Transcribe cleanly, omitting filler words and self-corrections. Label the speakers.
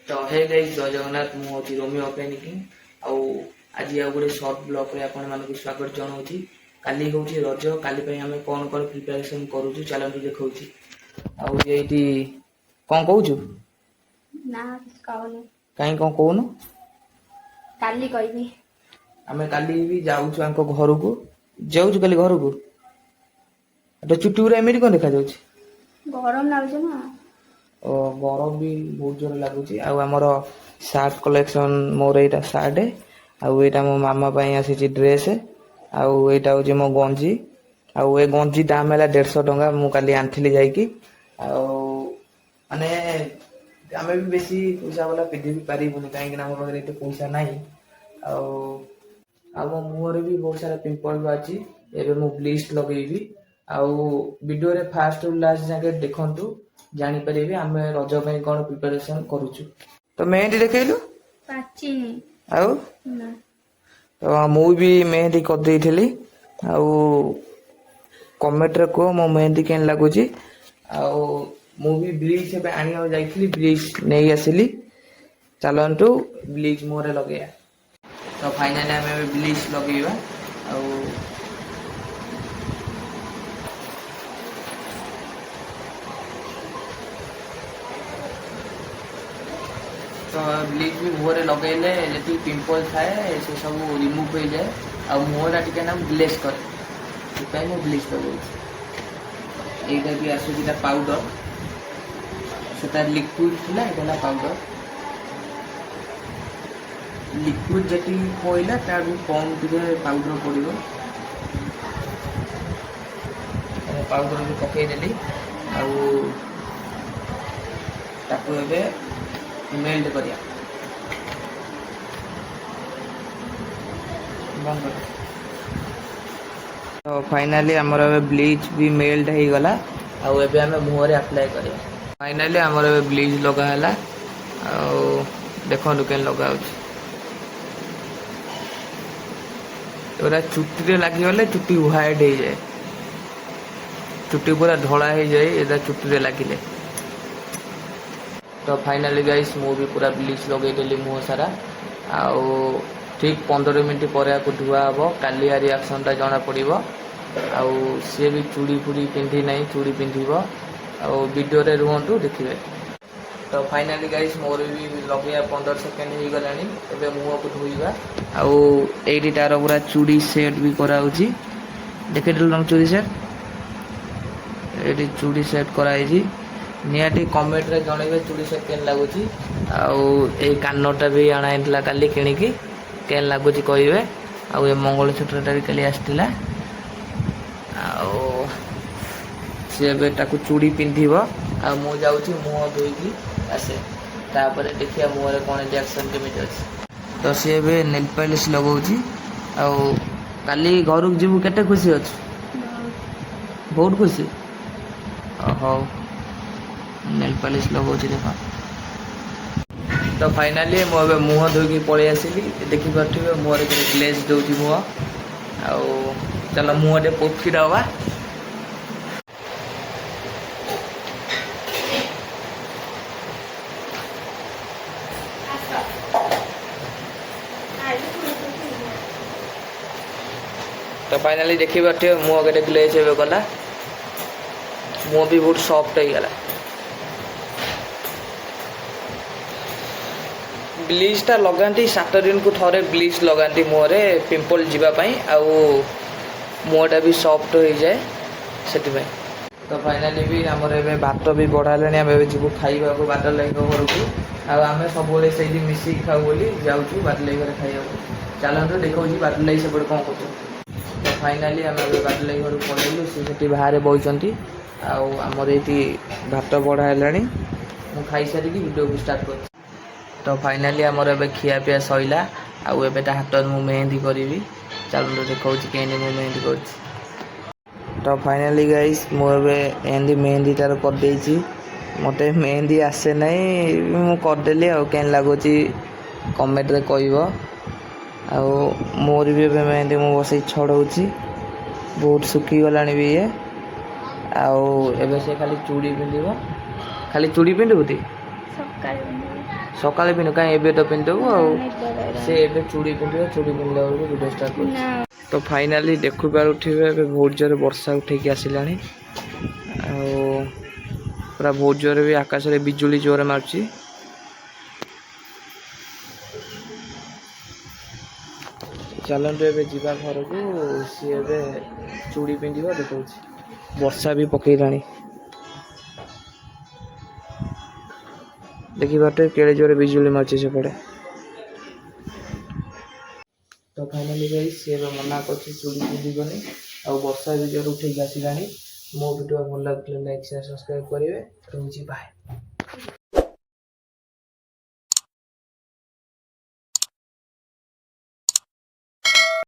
Speaker 1: तो hey guys जय जगन्नाथ मु होची रोमियो पेनिकी आउ आज आ गोटे सर्ट ब्लॉग रे आपण मानक स्वागत जनाऊँ। काली हूँ रज काली आम कौन कौन प्रिपेरेसन करूँ चलतु देखी आईटी कौन कौच
Speaker 2: ना कहूनी
Speaker 1: कहीं कौन कौन
Speaker 2: काली कहबी
Speaker 1: आम काली भी जाऊँ घर को जाऊँ काली घर को चुट्टी पूरा एमती कौन देखा
Speaker 2: गरम लाଗୁଛି ना
Speaker 1: गरम भी बहुत जोर लगुच आमर सार्ट कलेक्शन मोर यहाँ सार्ट आईटा मो मामा आसी ड्रेस आईटा हूँ मो गंजी आउ गंजी दाम है 150 टंका मु काली आनी जाकि माने आम भी बेसी पैसा वाला पिंधि भी पारूनी कहीं आम पाखे ये पैसा ना मो मुहर भी बहुत सारा पिंपल भी अच्छी एवं मु ब्लीच लगेबी वीडियो रे फास्ट लास्ट जाके देखंतु जानी परिबे आम रज पे कौन प्रिपरेशन करूछु। तो मेहंदी देखैलु
Speaker 2: पाचिनी
Speaker 1: आउ
Speaker 2: ना
Speaker 1: तो मु भी मेहंदी कर देइथिली आउ कमेंट रे को मो मेहंदी केन लागुची आउ मु भी ब्लीच पे आनिया जाइथिली ब्लीच नहीं आसिली चलंतु ब्लीच मोरे लगेया। तो फाइनली आम ब्लीच लगेबा आउ तो ब्लीच भी मुहर लगेले जी पिंपल थाए से सब रिमूव हो जाए आ मुहटा टी ना ग्लेस करे मुझे ब्लीच लगे यहाँ भी आसूला पाउडर से लिक्विड थी यहाँ पाउडर लिक्विड जी पड़ा तार कम टे पाउडर पड़ो पाउडर भी पकईदेली आकु मेल्ट करिया तो फाइनली आमर ब्लीच भी मेल्ट हो गला आउ एबे आमे मुहर रे अप्लाई करिया। फाइनली आमर ब्लीच लगा हला आउ देखो केन लगा होरा चुट्टी रे लागि गले चुट्टी व्हाइट हो जाए चुट्टी पूरा धड़ा हो जाए एदा चुट्टी रे लागिले। तो फाइनली गाइस मु भी पूरा ब्लीच लगेदेली मुह सारा आउ ठीक 15 मिनट पर धुआ हम काली रिएक्शन टा जना पड़ो आउ सी भी चूड़ी फुड़ी पिंधि ना चूड़ी पिंधिब आउ वीडियो रे रुहतु देखिए। तो फाइनली गाइस मोर भी लगे 15 सेकेंड हो गला एबे मुह को धोइबा आउ एडी तार पूरा चूड़ी सेट भी कराउची देखे चूड़ी सेट एडी चूड़ी सेट कराई निहाती कमेंट रे जनइबे चूड़ी सेट केन लागुची आउ ए कानटा भी आणाइला काली किणिकी केन लागुची कहिबे आउ ए मंगलसूत्रटा भी काली आस्तिला आउ से बेटा को चूड़ी पिंधिबो आ मु जाउची मुह धोइकी आसे तापर देखिया मुह रे कोन रिएक्शन केमिति अछि। तो से बे नेल पॉलिश लगाउची आउ काली घर को जीवु केते खुशी अछि बहुत खुशी हो नेल पॉलिश लगाउची देखा। तो फाइनली मु ए मुह धोइकी पळे आसिली देखि पारथिबे मुह रे ग्लेज दउची मुह आउ चलो मुह रे पोथी दवा तो फाइनली देखि पारथिबे मुह के ग्लेज हेबे गला मुह भी बहुत सॉफ्ट हो गला। ब्लीचटा लगाती 7 दिन को थोड़े ब्लीच लगाती मुहरे पिंपल जीवाई आउ मुहटा भी सॉफ्ट हो जाए से। तो फाइनली भी आमर ए भात भी बढ़ाले आम जीव खाइबा को बादल लाइक घर को आम सब से मिसिक खाऊ बोली जाऊँ बादल लाइक घर खाइबा चलते देखा बादल लाइक सेपटे कौन कर। तो फाइनली आम बादल लाइक घर पलैलु से बाहर बही आमर ये भात बढ़ाला मुझे खाई सारिकी वीडियो को स्टार्ट कर। तो फाइनली आमर ए खिया पिया सैला आउ एबे हाथ मु मेहंदी करी चलो देखा कहीं मु मेहंदी कर। तो फाइनली गाइस मुझे एंदी मेहंदी तार कर देछि मत मेहंदी आसे नहीं मु करदेली आ केन लगुच कमेंट रे कहब आउ मोर भी एबे मेहंदी मु बस छड़ाऊँगी बहुत सुखी गला भी ये आउ एबे से खाली चूड़ी पिंधिब खाली चूड़ी पिंधिबुती
Speaker 2: सकाळे
Speaker 1: ସକାଳେ ପିନ୍ଧୁ କାହିଁ ଏବେ ତ ପିନ୍ଧିଦେବୁ ଆଉ ସେ ଏବେ ଚୁଡ଼ି ପିନ୍ଧିବ ଚୁଡ଼ି ପିନ୍ଧିଲା ବେଳକୁ ଭିଡ଼ିଓ ଷ୍ଟାର୍ଟ କରୁଛି
Speaker 2: ନା
Speaker 1: ତ ଫାଇନାଲି ଦେଖୁପାରୁଥିବେ ଏବେ ବହୁତ ଜୋରରେ ବର୍ଷା ଉଠେଇକି ଆସିଲାଣି ଆଉ ପୁରା ବହୁତ ଜୋରରେ ବି ଆକାଶରେ ବିଜୁଳି ଜୋରରେ ମାରୁଛି ଚାଲନ୍ତୁ ଏବେ ଯିବା ଘରକୁ ସିଏ ଏବେ ଚୁଡ଼ି ପିନ୍ଧିବ ଦେଖାଉଛି ବର୍ଷା ବି ପକେଇଲାଣି ଦେଖିପାରୁଥିବେ କେଡ଼େ ଜୋରରେ ବିଜୁଳି ମାରୁଛି ସେପଟେ ତ ଫାଇନାଲି ଗାଇ ସିଏ ଏବେ ମନା କରୁଛି ଚୁଡ଼ି ପିନ୍ଧିବନି ଆଉ ବର୍ଷା ବି ଜୋରରେ ଉଠେଇକି ଆସିଲାଣି ମୋ ଭିଡ଼ିଓ ଭଲ ଲାଗୁଥିଲେ ଲାଇକ୍ ସେୟାର ସବସ୍କ୍ରାଇବ୍ କରିବେ ରହୁଛି ବାଏ।